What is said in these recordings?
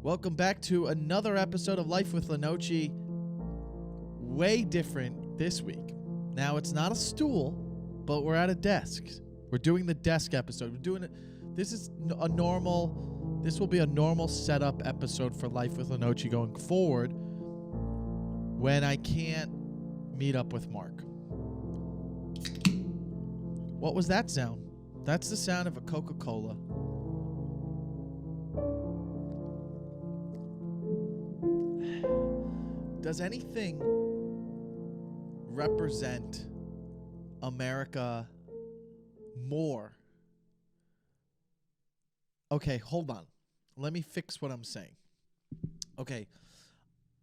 Welcome back to another episode of Life with Lenoci. Way different this week. Now, it's not a stool, but we're at a desk. We're doing the desk episode. We're doing it. This will be a normal setup episode for Life with Lenoci going forward when I can't meet up with Mark. What was that sound? That's the sound of a Coca-Cola. Does anything represent America more? Okay, hold on. Let me fix what I'm saying. Okay,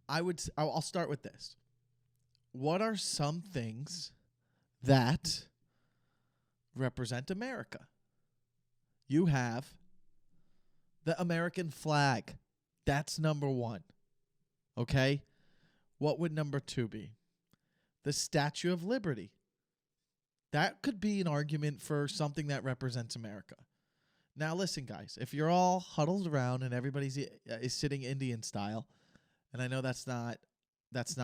I'll start with this. What are some things that represent America? You have the American flag. That's number one. Okay? What would number two be? The Statue of Liberty. That could be an argument for something that represents America. Now listen, guys, if you're all huddled around and everybody is sitting Indian style, and I know that's not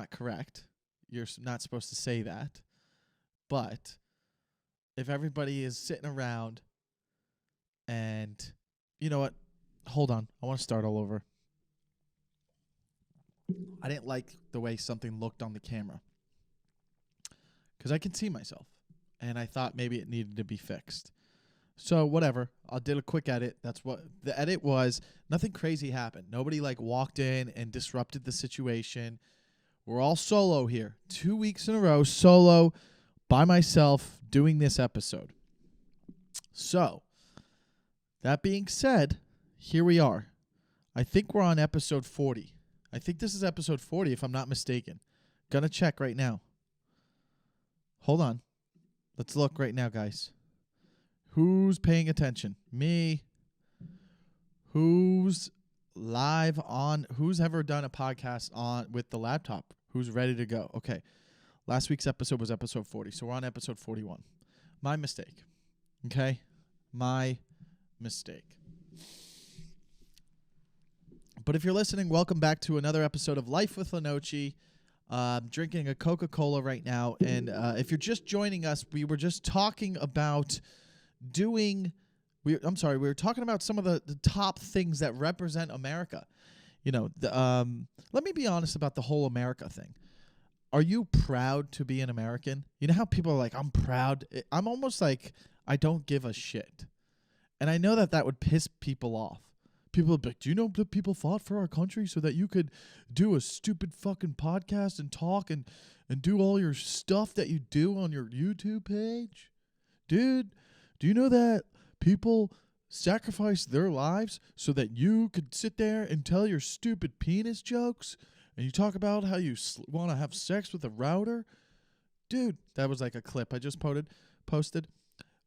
correct. You're not supposed to say that. But if everybody is sitting around and, you know what? Hold on. I want to start all over. I didn't like the way something looked on the camera because I can see myself, and I thought maybe it needed to be fixed. So whatever, I did a quick edit. That's what the edit was. Nothing crazy happened. Nobody walked in and disrupted the situation. We're all solo here. 2 weeks in a row, solo by myself doing this episode. So that being said, here we are. I think we're on episode 40. I think this is episode 40, if I'm not mistaken. Gonna check right now. Hold on. Let's look right now, guys. Who's paying attention? Me. Who's live on? Who's ever done a podcast with the laptop? Who's ready to go? Okay. Last week's episode was episode 40, so we're on episode 41. My mistake. Okay? My mistake. But if you're listening, welcome back to another episode of Life with Lenoci. Drinking a Coca-Cola right now. And if you're just joining us, we were just talking about we were talking about some of the top things that represent America. You know, let me be honest about the whole America thing. Are you proud to be an American? You know how people are like, I'm proud. I'm almost like, I don't give a shit. And I know that would piss people off. People would be like, do you know that people fought for our country so that you could do a stupid fucking podcast and talk and do all your stuff that you do on your YouTube page? Dude, do you know that people sacrificed their lives so that you could sit there and tell your stupid penis jokes? And you talk about how you want to have sex with a router? Dude, that was like a clip I just posted.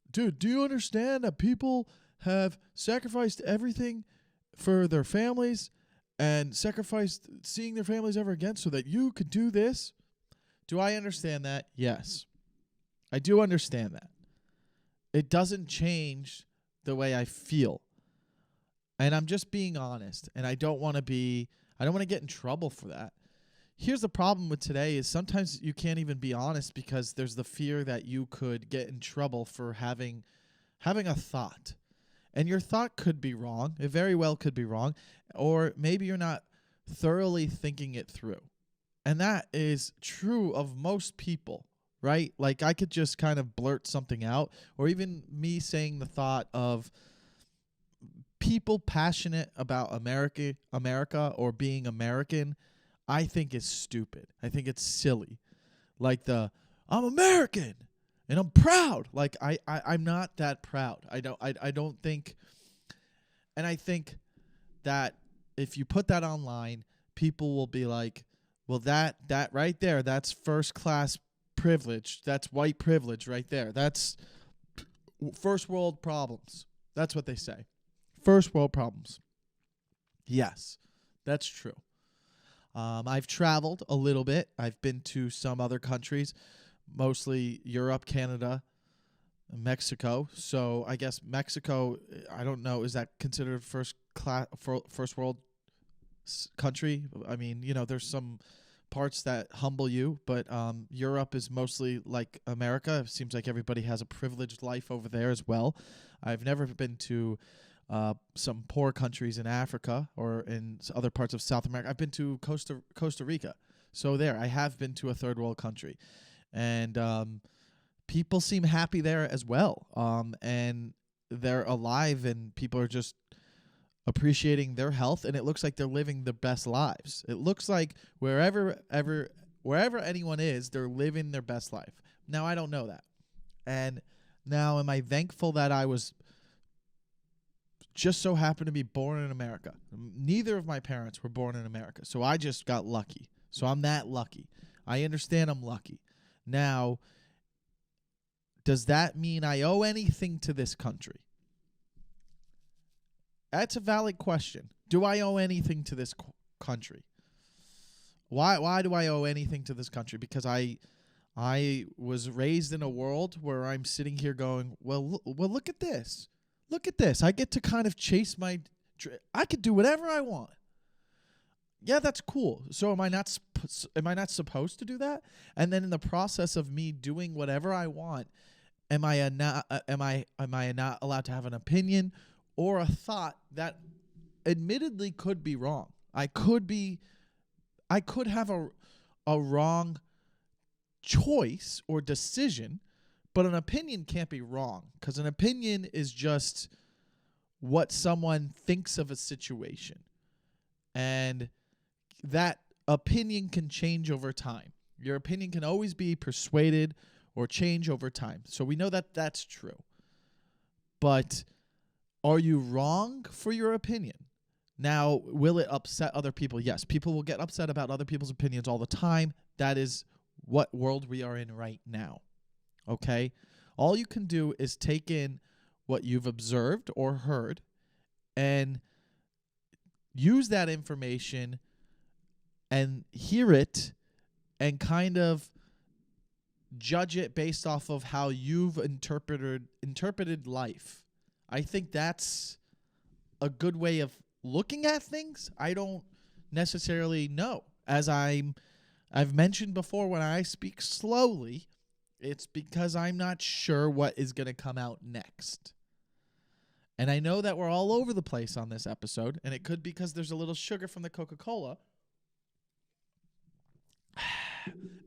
Dude, do you understand that people have sacrificed everything for their families and sacrificed seeing their families ever again so that you could do this? Do I understand that? Yes. I do understand that. It doesn't change the way I feel. And I'm just being honest, and I don't want to get in trouble for that. Here's the problem with today is sometimes you can't even be honest because there's the fear that you could get in trouble for having a thought. And your thought could be wrong. It very well could be wrong. Or maybe you're not thoroughly thinking it through. And that is true of most people, right? Like I could just kind of blurt something out. Or even me saying the thought of people passionate about America or being American, I think is stupid. I think it's silly. Like I'm American. And I'm proud. Like I'm not that proud. I don't think, and I think that if you put that online, people will be like, well, that right there, that's first class privilege. That's white privilege right there. That's first world problems. That's what they say. First world problems. Yes, that's true. I've traveled a little bit. I've been to some other countries. Mostly Europe, Canada, Mexico. So I guess Mexico, I don't know, is that considered first world country. I mean, there's some parts that humble you, but Europe is mostly like America. It seems like everybody has a privileged life over there as well. I've never been to some poor countries in Africa or in other parts of South America. I've been to Costa Rica. So there, I have been to a third world country. And people seem happy there as well. And they're alive, and people are just appreciating their health, and it looks like they're living the best lives. It looks like wherever anyone is, they're living their best life. Now, I don't know that. And now, am I thankful that I was just so happened to be born in America? Neither of my parents were born in America, so I just got lucky. So I'm that lucky. I understand I'm lucky. Now, does that mean I owe anything to this country? That's a valid question. Do I owe anything to this country? Why do I owe anything to this country? Because I was raised in a world where I'm sitting here going, well, look at this. Look at this. I get to kind of chase I could do whatever I want. Yeah, that's cool. So am I not supposed to do that? And then in the process of me doing whatever I want, am I not allowed to have an opinion or a thought that admittedly could be wrong? I could have a wrong choice or decision, but an opinion can't be wrong, because an opinion is just what someone thinks of a situation. And that opinion can change over time. Your opinion can always be persuaded or change over time. So we know that that's true. But are you wrong for your opinion? Now, will it upset other people? Yes, people will get upset about other people's opinions all the time. That is what world we are in right now. Okay? All you can do is take in what you've observed or heard and use that information and hear it and kind of judge it based off of how you've interpreted life. I think that's a good way of looking at things. I don't necessarily know. As I've mentioned before, when I speak slowly, it's because I'm not sure what is going to come out next. And I know that we're all over the place on this episode, and it could be because there's a little sugar from the Coca-Cola.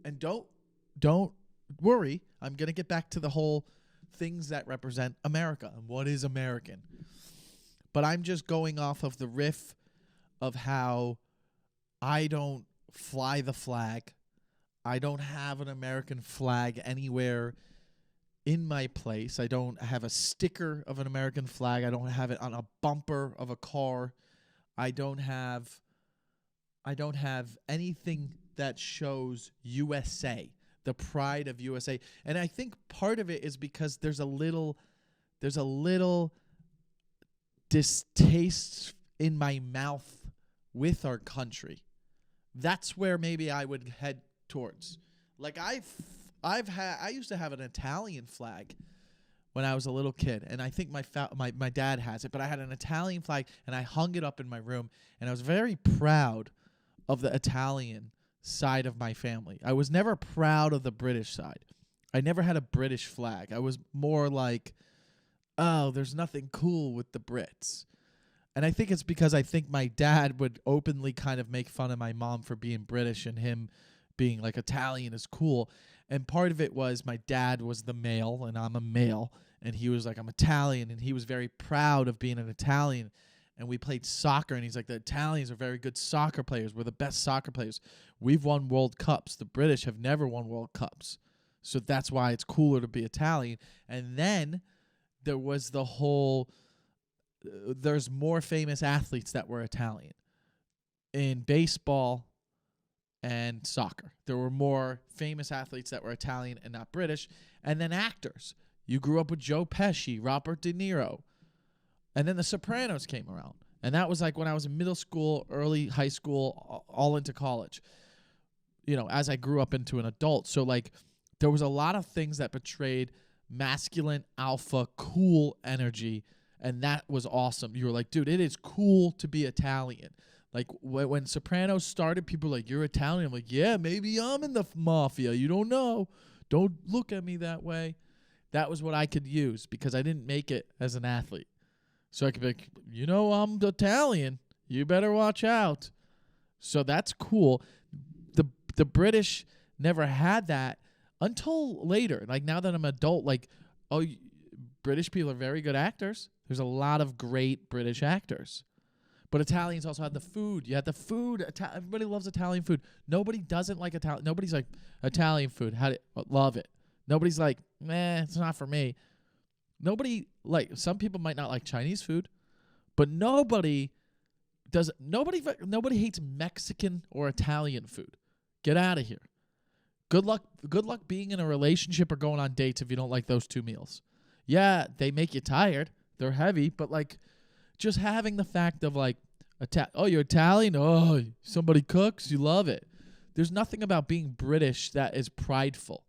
And don't worry, I'm going to get back to the whole things that represent America and what is American. But I'm just going off of the riff of how I don't fly the flag. I don't have an American flag anywhere in my place. I don't have a sticker of an American flag. I don't have it on a bumper of a car. I don't have anything that shows USA, the pride of USA. And I think part of it is because there's a little distaste in my mouth with our country. That's where maybe I would head towards. Like I used to have an Italian flag when I was a little kid, and I think my dad has it, but I had an Italian flag and I hung it up in my room, and I was very proud of the Italian side of my family. I was never proud of the British side. I never had a British flag. I was more like, oh, there's nothing cool with the Brits. And I think it's because I think my dad would openly kind of make fun of my mom for being British and him being like Italian is cool. And part of it was my dad was the male and I'm a male. And he was like, I'm Italian. And he was very proud of being an Italian. And we played soccer. And he's like, the Italians are very good soccer players. We're the best soccer players. We've won World Cups. The British have never won World Cups. So that's why it's cooler to be Italian. And then there was the whole, there's more famous athletes that were Italian in baseball and soccer. There were more famous athletes that were Italian and not British. And then actors. You grew up with Joe Pesci, Robert De Niro. And then The Sopranos came around. And that was like when I was in middle school, early high school, all into college. You know, as I grew up into an adult. So like there was a lot of things that portrayed masculine, alpha, cool energy. And that was awesome. You were like, dude, it is cool to be Italian. Like when Sopranos started, people were like, "You're Italian." I'm like, "Yeah, maybe I'm in the mafia. You don't know. Don't look at me that way." That was what I could use because I didn't make it as an athlete. So I could be like, I'm Italian. You better watch out. So that's cool. The British never had that until later. Like now that I'm an adult, like, British people are very good actors. There's a lot of great British actors. But Italians also had the food. You had the food. Everybody loves Italian food. Nobody doesn't like Italian. Nobody's like, Italian food. Love it. Nobody's like, it's not for me. Some people might not like Chinese food, but nobody hates Mexican or Italian food. Get out of here. Good luck being in a relationship or going on dates if you don't like those two meals. Yeah, they make you tired. They're heavy, but like just having the fact of like, you're Italian? Oh, somebody cooks? You love it. There's nothing about being British that is prideful,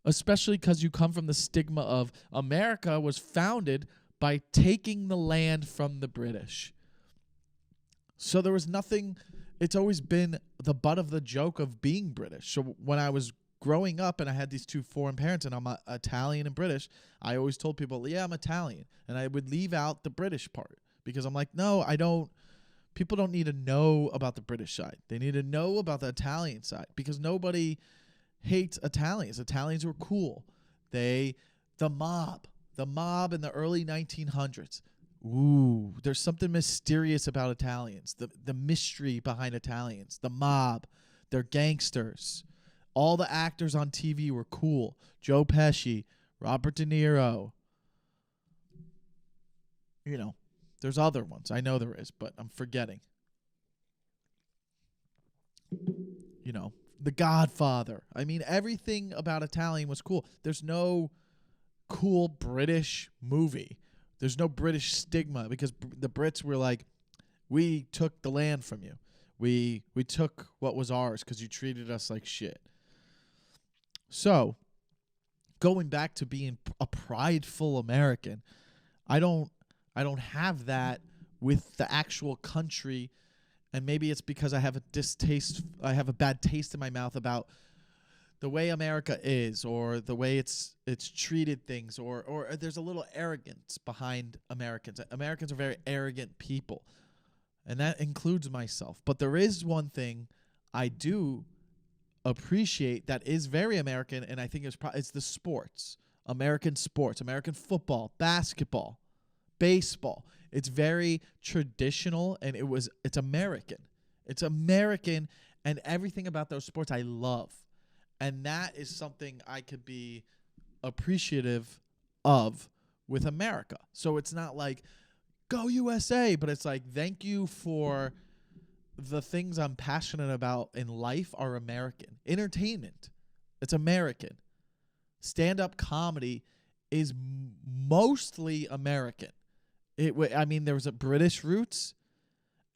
especially because you come from the stigma of America was founded by taking the land from the British. So there was nothing, it's always been the butt of the joke of being British. So when I was growing up and I had these two foreign parents and I'm Italian and British, I always told people, yeah, I'm Italian. And I would leave out the British part because I'm like, no, I don't. People don't need to know about the British side. They need to know about the Italian side because nobody hates Italians. Italians were cool. The mob in the early 1900s. Ooh, there's something mysterious about Italians. The mystery behind Italians. The mob. They're gangsters. All the actors on TV were cool. Joe Pesci, Robert De Niro. There's other ones. I know there is, but I'm forgetting. The Godfather. I mean, everything about Italian was cool. There's no cool British movie. There's no British stigma because the Brits were like, we took the land from you. We took what was ours because you treated us like shit. So, going back to being a prideful American, I don't have that with the actual country, and maybe it's because I have a bad taste in my mouth about the way America is or the way it's treated things or there's a little arrogance behind Americans. Americans are very arrogant people, and that includes myself. But there is one thing I do appreciate that is very American, and I think it's the sports. American sports, American football, basketball, baseball. It's very traditional, and it's American. It's American, and everything about those sports I love. And that is something I could be appreciative of with America. So it's not like, go USA, but it's like, thank you for the things I'm passionate about in life are American. Entertainment, it's American. Stand-up comedy is mostly American. There was a British roots,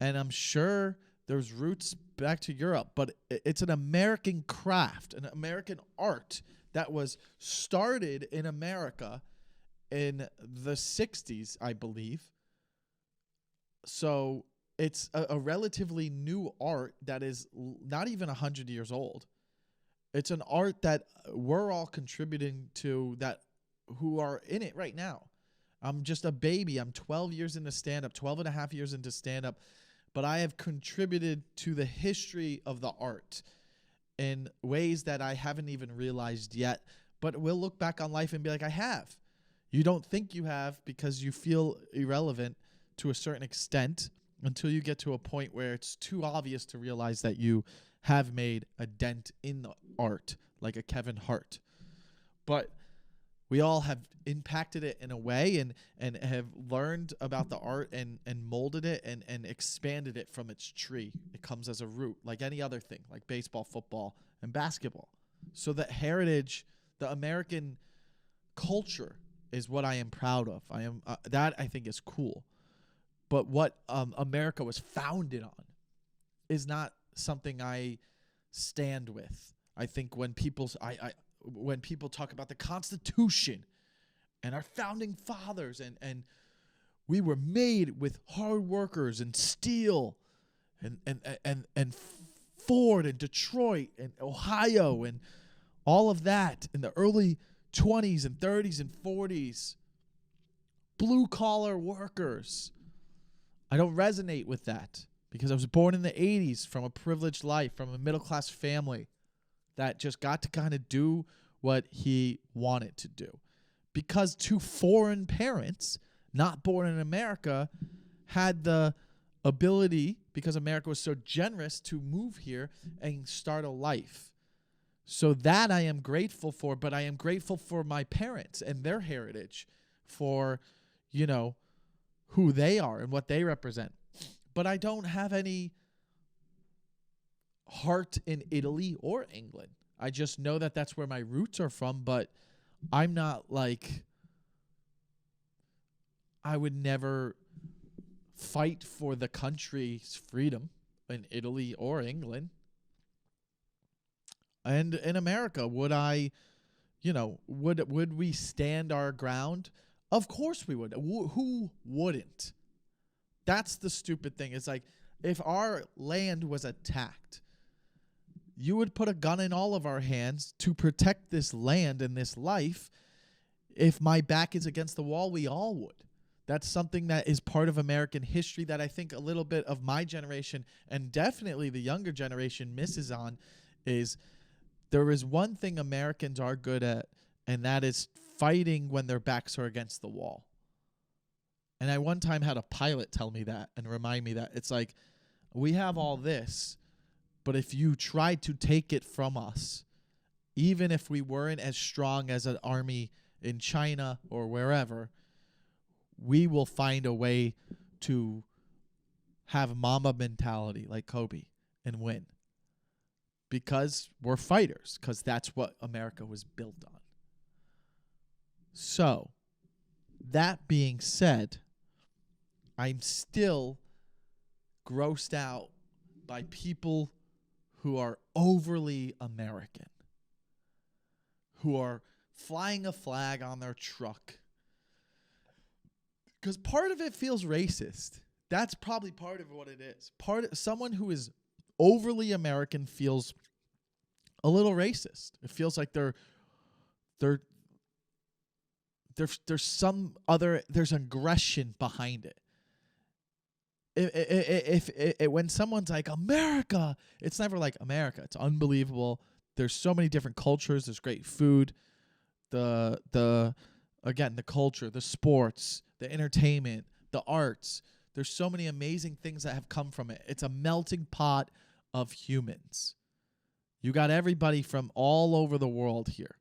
and I'm sure there's roots back to Europe, but it's an American craft, an American art that was started in America in the 60s, I believe. So it's a relatively new art that is not even 100 years old. It's an art that we're all contributing to, that who are in it right now. I'm just a baby. I'm 12 years into stand-up, 12 and a half years into stand-up, but I have contributed to the history of the art in ways that I haven't even realized yet, but we'll look back on life and be like, I have. You don't think you have because you feel irrelevant to a certain extent until you get to a point where it's too obvious to realize that you have made a dent in the art, like a Kevin Hart. But we all have impacted it in a way and have learned about the art and molded it and expanded it from its tree. It comes as a root, like any other thing, like baseball, football, and basketball. So that heritage, the American culture, is what I am proud of. That I think is cool. But what America was founded on is not something I stand with. I think when people talk about the Constitution and our founding fathers and we were made with hard workers and steel and Ford and Detroit and Ohio and all of that in the early 20s and 30s and 40s. Blue collar workers. I don't resonate with that because I was born in the 80s from a privileged life, from a middle class family that just got to kind of do what he wanted to do. Because two foreign parents, not born in America, had the ability, because America was so generous, to move here and start a life. So that I am grateful for, but I am grateful for my parents and their heritage, for, you know, who they are and what they represent. But I don't have any heart in Italy or England. I just know that that's where my roots are from, but I'm not like, I would never fight for the country's freedom in Italy or England. And in America, would I, would we stand our ground? Of course we would. Who wouldn't? That's the stupid thing. It's like, if our land was attacked, you would put a gun in all of our hands to protect this land and this life. If my back is against the wall, we all would. That's something that is part of American history that I think a little bit of my generation, and definitely the younger generation, misses on. Is there is one thing Americans are good at, and that is fighting when their backs are against the wall. And I one time had a pilot tell me that and remind me that it's like, we have all this, but if you tried to take it from us, even if we weren't as strong as an army in China or wherever, we will find a way to have Mamba mentality like Kobe and win. Because we're fighters, because that's what America was built on. So, that being said, I'm still grossed out by people who are overly American, who are flying a flag on their truck. Because part of it feels racist. That's probably part of what it is. Someone who is overly American feels a little racist. It feels like there's aggression behind it. If when someone's like America, it's never like America. It's unbelievable. There's so many different cultures. There's great food. The culture, the sports, the entertainment, the arts. There's so many amazing things that have come from it. It's a melting pot of humans. You got everybody from all over the world here.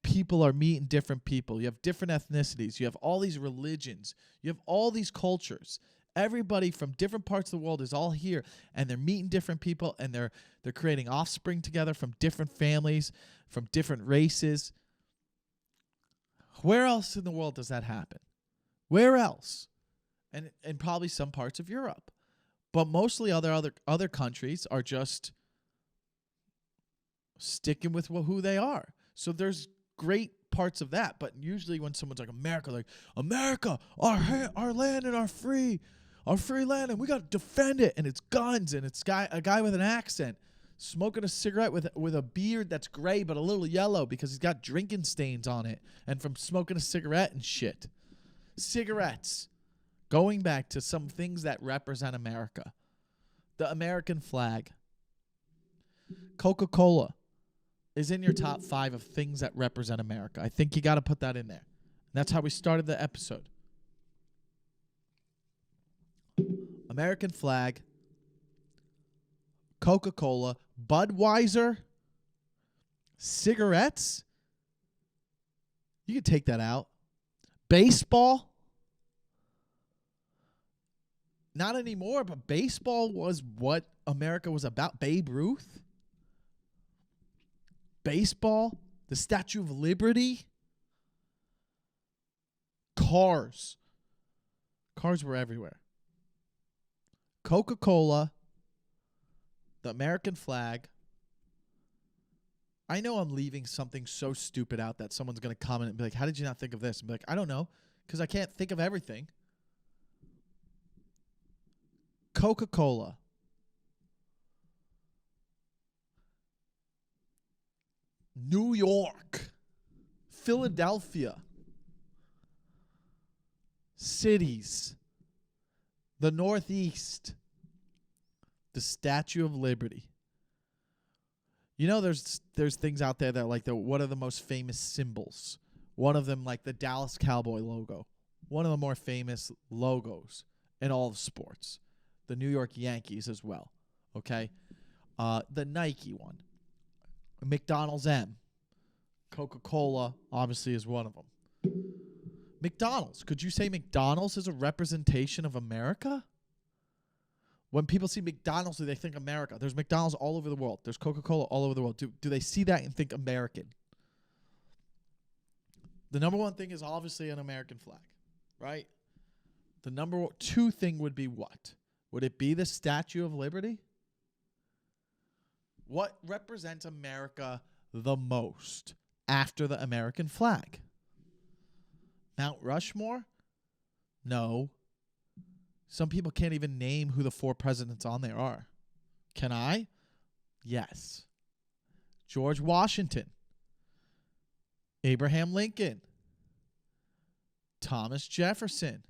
People are meeting different people. You have different ethnicities. You have all these religions. You have all these cultures. Everybody from different parts of the world is all here, and they're meeting different people, and they're creating offspring together from different families, from different races. Where else in the world does that happen? Where else? And probably some parts of Europe. But mostly other countries are just sticking with who they are. So there's great parts of that. But usually when someone's like America, our land and our free land, and we got to defend it, and it's guns, and it's a guy with an accent smoking a cigarette with a beard that's gray but a little yellow because he's got drinking stains on it and from smoking a cigarette and shit. Cigarettes. Going back to some things that represent America. The American flag. Coca-Cola is in your top 5 of things that represent America. I think you got to put that in there. And that's how we started the episode. American flag, Coca-Cola, Budweiser, cigarettes. You could take that out. Baseball. Not anymore, but baseball was what America was about. Babe Ruth. Baseball. The Statue of Liberty. Cars. Cars were everywhere. Coca-Cola. The American flag. I know I'm leaving something so stupid out that someone's going to comment and be like, how did you not think of this? And be like, I don't know, because I can't think of everything. Coca-Cola. New York, Philadelphia, cities, the Northeast, the Statue of Liberty. You know, there's things out there that are like what are the most famous symbols? One of them, like the Dallas Cowboy logo, one of the more famous logos in all of sports. The New York Yankees as well. Okay, the Nike one, McDonald's M, Coca-Cola obviously is one of them. McDonald's. Could you say McDonald's is a representation of America? When people see McDonald's, do they think America? There's McDonald's all over the world. There's Coca-Cola all over the world. Do they see that and think American? The number one thing is obviously an American flag, right? The number two thing would be what? Would it be the Statue of Liberty? What represents America the most after the American flag? Mount Rushmore? No. Some people can't even name who the 4 presidents on there are. Can I? Yes. George Washington. Abraham Lincoln. Thomas Jefferson.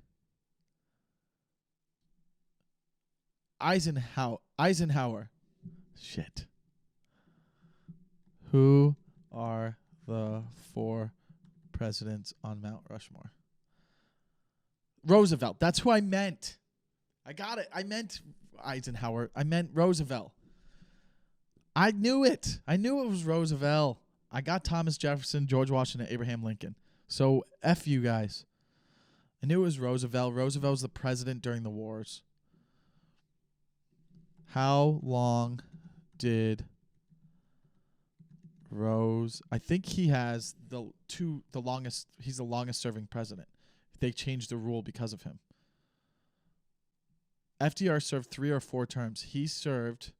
Eisenhower. Shit. Who are the 4 presidents on Mount Rushmore? Roosevelt. That's who I meant. I got it. I meant Eisenhower. I meant Roosevelt. I knew it. I knew it was Roosevelt. I got Thomas Jefferson, George Washington, Abraham Lincoln. So F you guys. I knew it was Roosevelt. Roosevelt was the president during the wars. How long did I think he has the longest. He's the longest serving president. They changed the rule because of him. FDR served 3 or 4 terms. He served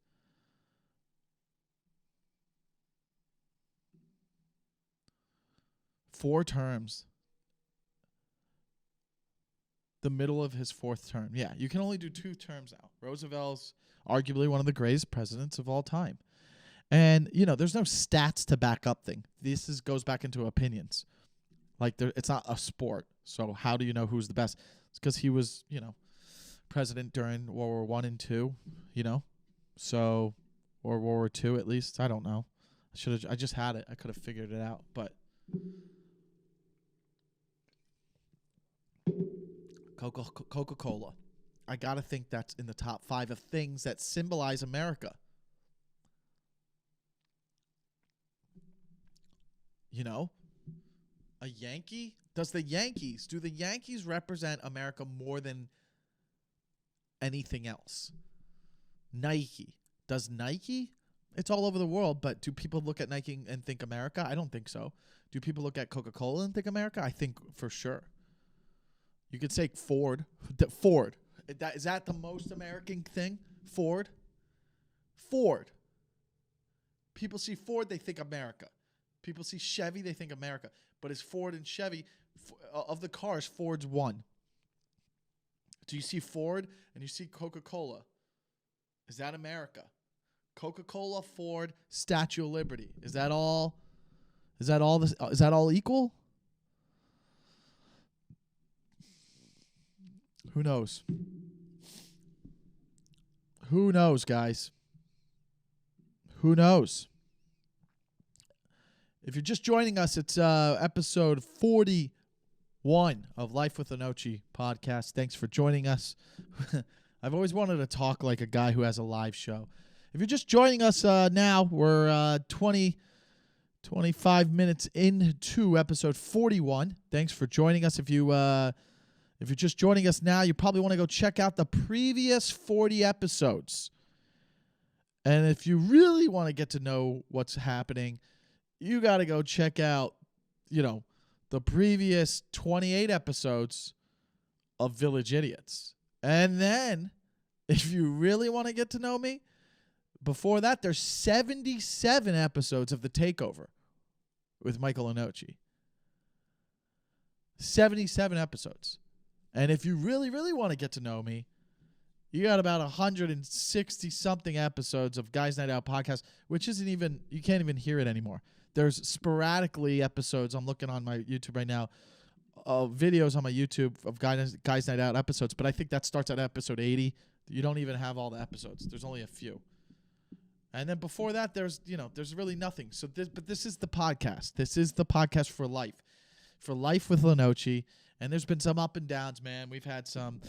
4 terms. The middle of his 4th term. Yeah, you can only do 2 terms now. Roosevelt's arguably one of the greatest presidents of all time. And, you know, there's no stats to back up thing. This goes back into opinions. Like, it's not a sport. So how do you know who's the best? It's because he was, you know, president during World War I and II, you know. So, or World War II at least. I don't know. I just had it. I could have figured it out. But Coca-Cola. I got to think that's in the top 5 of things that symbolize America. You know, a Yankee? Do the Yankees represent America more than anything else? Nike. Does Nike? It's all over the world, but do people look at Nike and think America? I don't think so. Do people look at Coca-Cola and think America? I think for sure. You could say Ford. Ford. Is that the most American thing? Ford. People see Ford, they think America. People see Chevy, they think America. But it's Ford and Chevy. Of the cars, Ford's one. Do you see Ford and you see Coca-Cola? Is that America? Coca-Cola, Ford, Statue of Liberty. Is that all equal? Who knows? Who knows, guys? Who knows? If you're just joining us, it's episode 41 of Life with Lenoci podcast. Thanks for joining us. I've always wanted to talk like a guy who has a live show. If you're just joining us now, we're 25 minutes into episode 41. Thanks for joining us. If you're just joining us now, you probably want to go check out the previous 40 episodes. And if you really want to get to know what's happening, you got to go check out, the previous 28 episodes of Village Idiots. And then, if you really want to get to know me, before that, there's 77 episodes of The Takeover with Michael Lenoci. 77 episodes. And if you really, really want to get to know me, you got about 160-something episodes of Guys Night Out podcast, which isn't even, you can't even hear it anymore. there's sporadically episodes. I'm looking on my YouTube right now, videos on my YouTube of Guys Night Out episodes, but I think that starts at episode 80. You don't even have all the episodes. There's only a few. And then before that, there's really nothing. So this is the podcast. This is the podcast for life with Lenoci. And there's been some up and downs, man. We've had some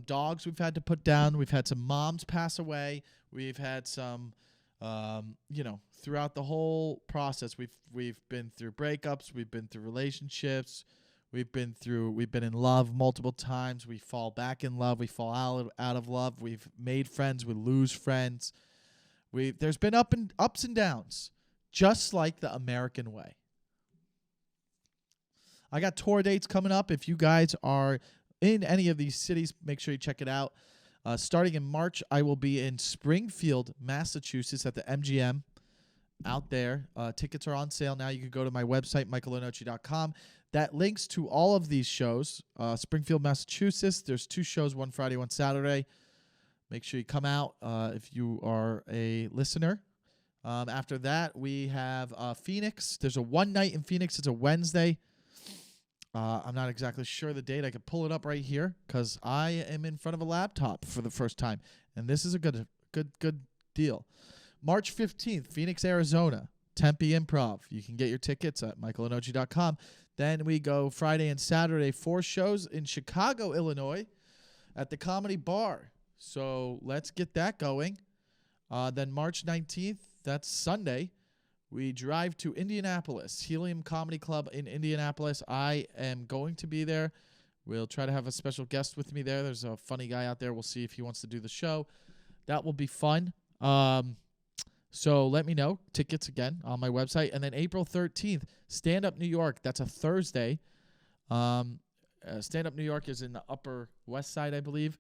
dogs we've had to put down. We've had some moms pass away. We've had some, throughout the whole process, we've been through breakups. We've been through relationships. We've been in love multiple times. We fall back in love. We fall out of love. We've made friends. We lose friends. There's been ups and downs, just like the American way. I got tour dates coming up. If you guys are in any of these cities, make sure you check it out. Starting in March, I will be in Springfield, Massachusetts at the MGM out there. Tickets are on sale now. You can go to my website, michaellenoci.com. That links to all of these shows. Springfield, Massachusetts, there's 2 shows, one Friday, one Saturday. Make sure you come out if you are a listener. After that, we have Phoenix. There's a one night in Phoenix. It's a Wednesday. I'm not exactly sure the date. I could pull it up right here because I am in front of a laptop for the first time, and this is a good deal. March 15th, Phoenix, Arizona, Tempe Improv. You can get your tickets at michaellenoci.com. Then we go Friday and Saturday, 4 shows in Chicago, Illinois, at the Comedy Bar. So let's get that going. Then March 19th, that's Sunday, we drive to Indianapolis, Helium Comedy Club in Indianapolis. I am going to be there. We'll try to have a special guest with me there. There's a funny guy out there. We'll see if he wants to do the show. That will be fun. So let me know. Tickets again on my website. And then April 13th, Stand Up New York. That's a Thursday. Stand Up New York is in the Upper West Side, I believe.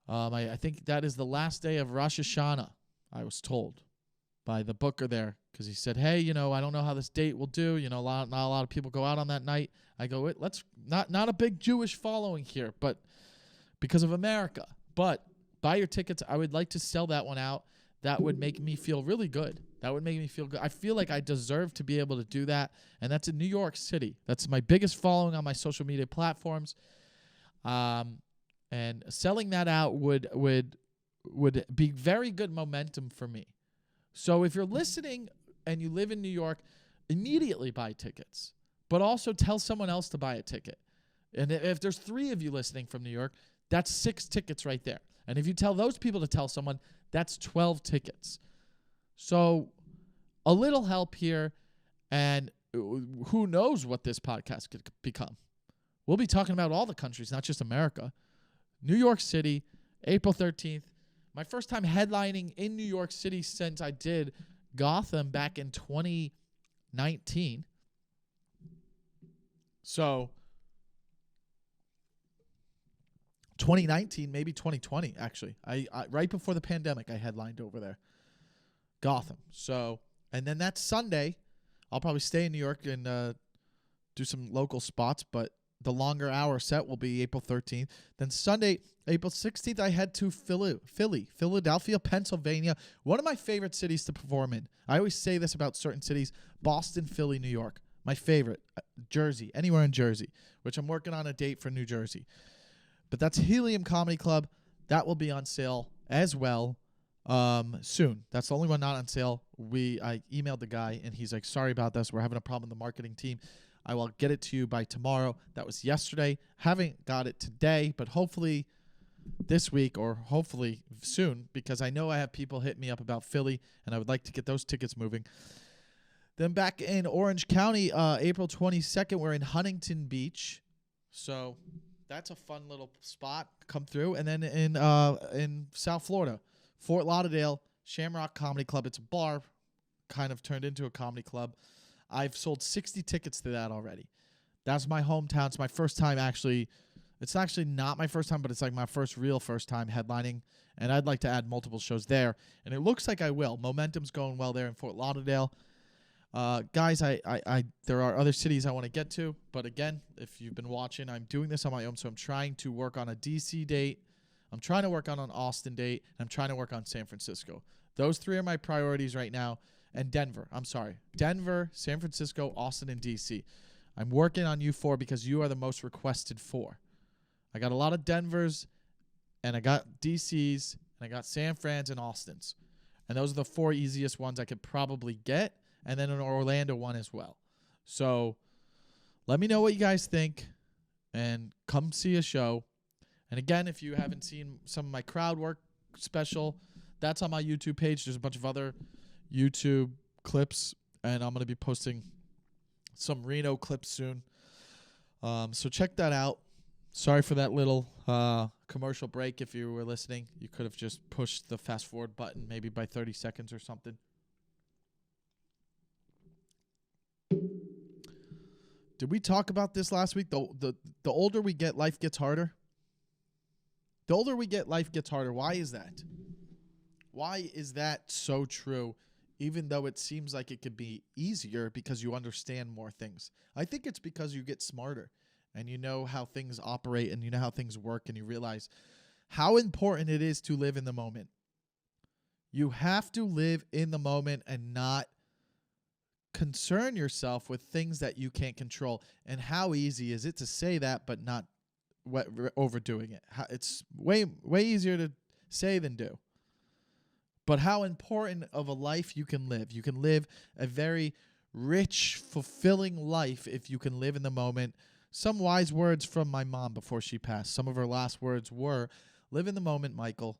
I think that is the last day of Rosh Hashanah, I was told by the booker there, because he said, hey, I don't know how this date will do. Not a lot of people go out on that night. I go, let's not a big Jewish following here, but because of America. But buy your tickets. I would like to sell that one out. That would make me feel really good. That would make me feel good. I feel like I deserve to be able to do that, and that's in New York City. That's my biggest following on my social media platforms. And selling that out would be very good momentum for me. So if you're listening and you live in New York, immediately buy tickets, but also tell someone else to buy a ticket. And if there's 3 of you listening from New York, that's 6 tickets right there. And if you tell those people to tell someone, that's 12 tickets. So a little help here, and who knows what this podcast could become. We'll be talking about all the countries, not just America. New York City, April 13th. My first time headlining in New York City since I did Gotham back in 2019. So 2019, maybe 2020, actually. I right before the pandemic, I headlined over there. Gotham. So, and then that Sunday, I'll probably stay in New York and do some local spots, but the longer hour set will be April 13th. Then Sunday, April 16th, I head to Philadelphia, Pennsylvania, one of my favorite cities to perform in. I always say this about certain cities: Boston, Philly, New York. My favorite. Jersey, anywhere in Jersey, which I'm working on a date for New Jersey. But that's Helium Comedy Club. That will be on sale as well soon. That's the only one not on sale. I emailed the guy, and he's like, sorry about this. We're having a problem with the marketing team. I will get it to you by tomorrow. That was yesterday. Haven't got it today, but hopefully this week or hopefully soon, because I know I have people hit me up about Philly, and I would like to get those tickets moving. Then back in Orange County, April 22nd, we're in Huntington Beach. So that's a fun little spot. Come through. And then in South Florida, Fort Lauderdale, Shamrock Comedy Club. It's a bar kind of turned into a comedy club. I've sold 60 tickets to that already. That's my hometown. It's my first time actually. It's actually not my first time, but it's like my first time headlining. And I'd like to add multiple shows there. And it looks like I will. Momentum's going well there in Fort Lauderdale. Guys, there are other cities I want to get to. But again, if you've been watching, I'm doing this on my own. So I'm trying to work on a DC date. I'm trying to work on an Austin date. And I'm trying to work on San Francisco. Those 3 are my priorities right now. and Denver. I'm sorry. Denver, San Francisco, Austin, and D.C. I'm working on you 4 because you are the most requested 4. I got a lot of Denvers, and I got D.C.'s, and I got San Fran's and Austin's. And those are the 4 easiest ones I could probably get, and then an Orlando one as well. So let me know what you guys think, and come see a show. And again, if you haven't seen some of my crowd work special, that's on my YouTube page. There's a bunch of other YouTube clips, and I'm going to be posting some Reno clips soon. So check that out. Sorry for that little commercial break. If you were listening, you could have just pushed the fast forward button maybe by 30 seconds or something. Did we talk about this last week? The older we get, life gets harder. The older we get, life gets harder. Why is that? Why is that so true, even though it seems like it could be easier because you understand more things? I think it's because you get smarter and you know how things operate and you know how things work, and you realize how important it is to live in the moment. You have to live in the moment and not concern yourself with things that you can't control. And how easy is it to say that but not overdoing it? It's way easier to say than do. But how important of a life you can live. You can live a very rich, fulfilling life if you can live in the moment. Some wise words from my mom before she passed. Some of her last words were, live in the moment, Michael,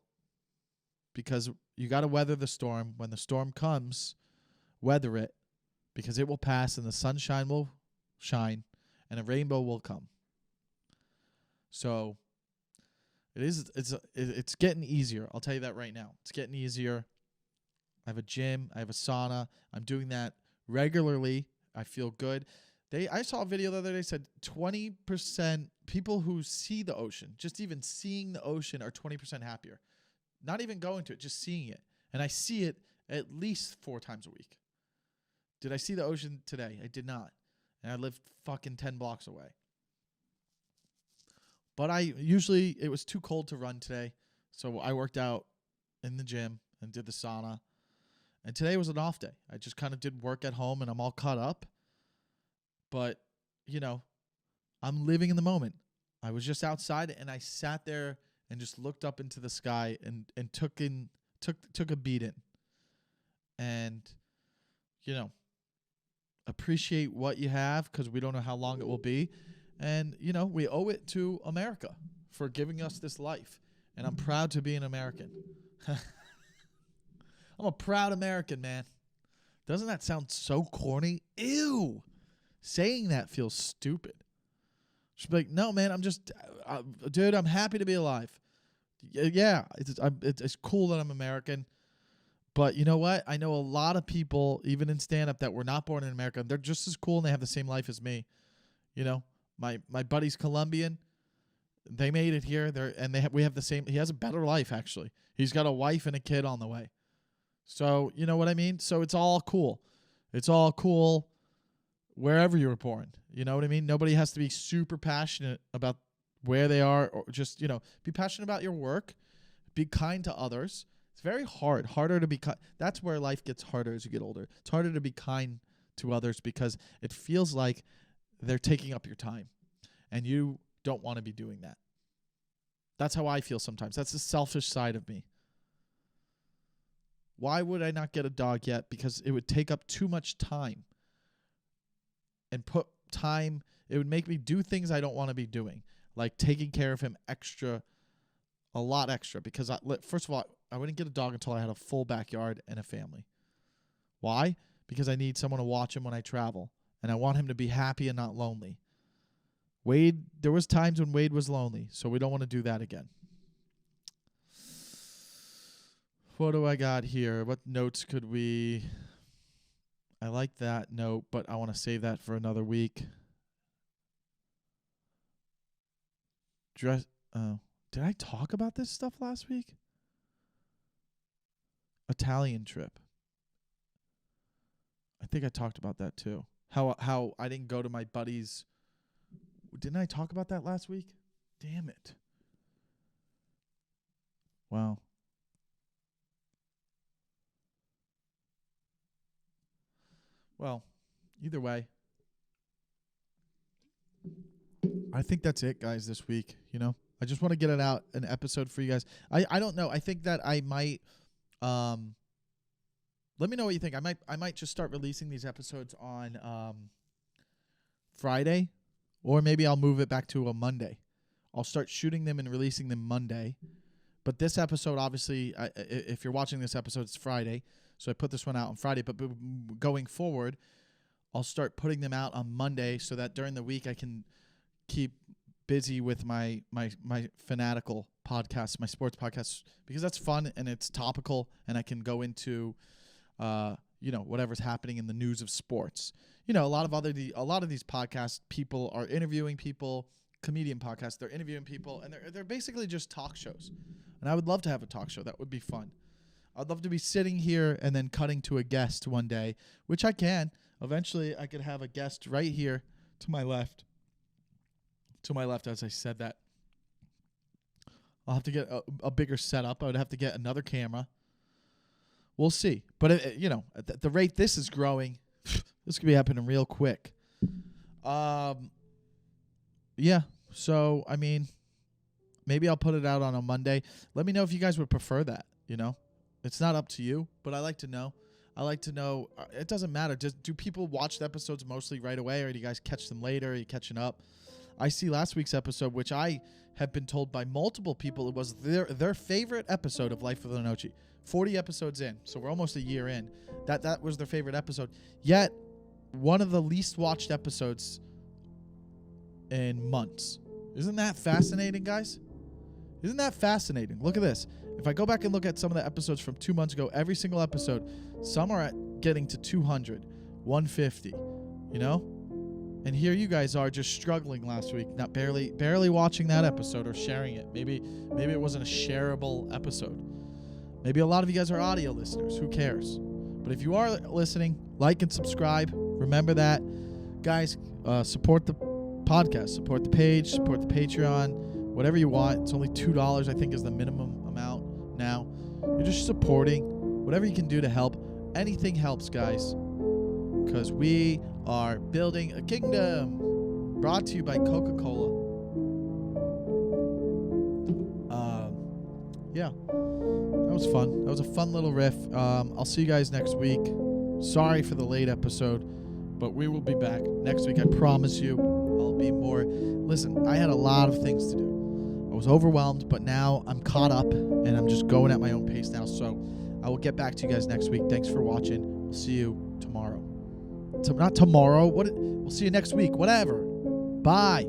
because you got to weather the storm. When the storm comes, weather it, because it will pass and the sunshine will shine and a rainbow will come. So it's getting easier. I'll tell you that right now. It's getting easier. I have a gym. I have a sauna. I'm doing that regularly. I feel good. I saw a video the other day that said 20% people who see the ocean, just even seeing the ocean, are 20% happier. Not even going to it, just seeing it. And I see it at least 4 times a week. Did I see the ocean today? I did not. And I live fucking 10 blocks away. But it was too cold to run today. So I worked out in the gym and did the sauna. And today was an off day. I just kind of did work at home and I'm all caught up. But, I'm living in the moment. I was just outside and I sat there and just looked up into the sky and took a beat in. And, appreciate what you have, because we don't know how long it will be. And, we owe it to America for giving us this life. And I'm proud to be an American. I'm a proud American, man. Doesn't that sound so corny? Ew. Saying that feels stupid. She'd be like, no, man, dude, I'm happy to be alive. Yeah, it's cool that I'm American. But you know what? I know a lot of people, even in stand-up, that were not born in America. They're just as cool and they have the same life as me. My buddy's Colombian. They made it here. We have the same. He has a better life, actually. He's got a wife and a kid on the way. So, you know what I mean? So it's all cool. It's all cool wherever you were born. You know what I mean? Nobody has to be super passionate about where they are, or just, be passionate about your work. Be kind to others. It's very harder to be kind. That's where life gets harder as you get older. It's harder to be kind to others because it feels like they're taking up your time and you don't want to be doing that. That's how I feel sometimes. That's the selfish side of me. Why would I not get a dog yet? Because it would take up too much time. And it would make me do things I don't want to be doing, like taking care of him a lot extra. Because first of all, I wouldn't get a dog until I had a full backyard and a family. Why? Because I need someone to watch him when I travel, and I want him to be happy and not lonely. There was times when Wade was lonely, so we don't want to do that again. What do I got here? What notes could we... I like that note, but I want to save that for another week. Did I talk about this stuff last week? Italian trip. I think I talked about that too. How I didn't go to my buddy's. Didn't I talk about that last week? Damn it. Wow. Well, either way, I think that's it, guys, this week. I just want to get it out, an episode for you guys. I don't know. I think that I might let me know what you think. I might just start releasing these episodes on Friday, or maybe I'll move it back to a Monday. I'll start shooting them and releasing them Monday. But this episode, obviously, if you're watching this episode, it's Friday. So I put this one out on Friday. But going forward, I'll start putting them out on Monday so that during the week I can keep busy with my fanatical podcasts, my sports podcasts, because that's fun and it's topical, and I can go into whatever's happening in the news of sports. A lot of these podcasts, people are interviewing people. Comedian podcasts, they're interviewing people, and they're basically just talk shows. And I would love to have a talk show. That would be fun. I'd love to be sitting here and then cutting to a guest one day, which I can. Eventually, I could have a guest right here to my left. To my left, as I said that. I'll have to get a bigger setup. I would have to get another camera. We'll see. But, at the rate this is growing, this could be happening real quick. Yeah. So, maybe I'll put it out on a Monday. Let me know if you guys would prefer that, It's not up to you, but I like to know. It doesn't matter. Do people watch the episodes mostly right away, or do you guys catch them later? Are you catching up? I see last week's episode, which I have been told by multiple people it was their favorite episode of Life with Lenoci. 40 episodes in, so we're almost a year in. That was their favorite episode. Yet, one of the least watched episodes in months. Isn't that fascinating, guys? Isn't that fascinating? Look at this. If I go back and look at some of the episodes from 2 months ago, every single episode, some are at getting to 200, 150, And here you guys are just struggling last week, not barely watching that episode or sharing it. Maybe it wasn't a shareable episode. Maybe a lot of you guys are audio listeners. Who cares? But if you are listening, like and subscribe. Remember that. Guys, support the podcast, support the page, support the Patreon, whatever you want. It's only $2, I think, is the minimum amount now. You're just supporting. Whatever you can do to help. Anything helps, guys, because we are building a kingdom. Brought to you by Coca-Cola. Yeah, that was fun. That was a fun little riff. I'll see you guys next week. Sorry for the late episode, but we will be back next week. I promise you. I'll be more. Listen, I had a lot of things to do. I was overwhelmed, but now I'm caught up, and I'm just going at my own pace now. So I will get back to you guys next week. Thanks for watching. We'll see you tomorrow. Not tomorrow. We'll see you next week. Whatever. Bye.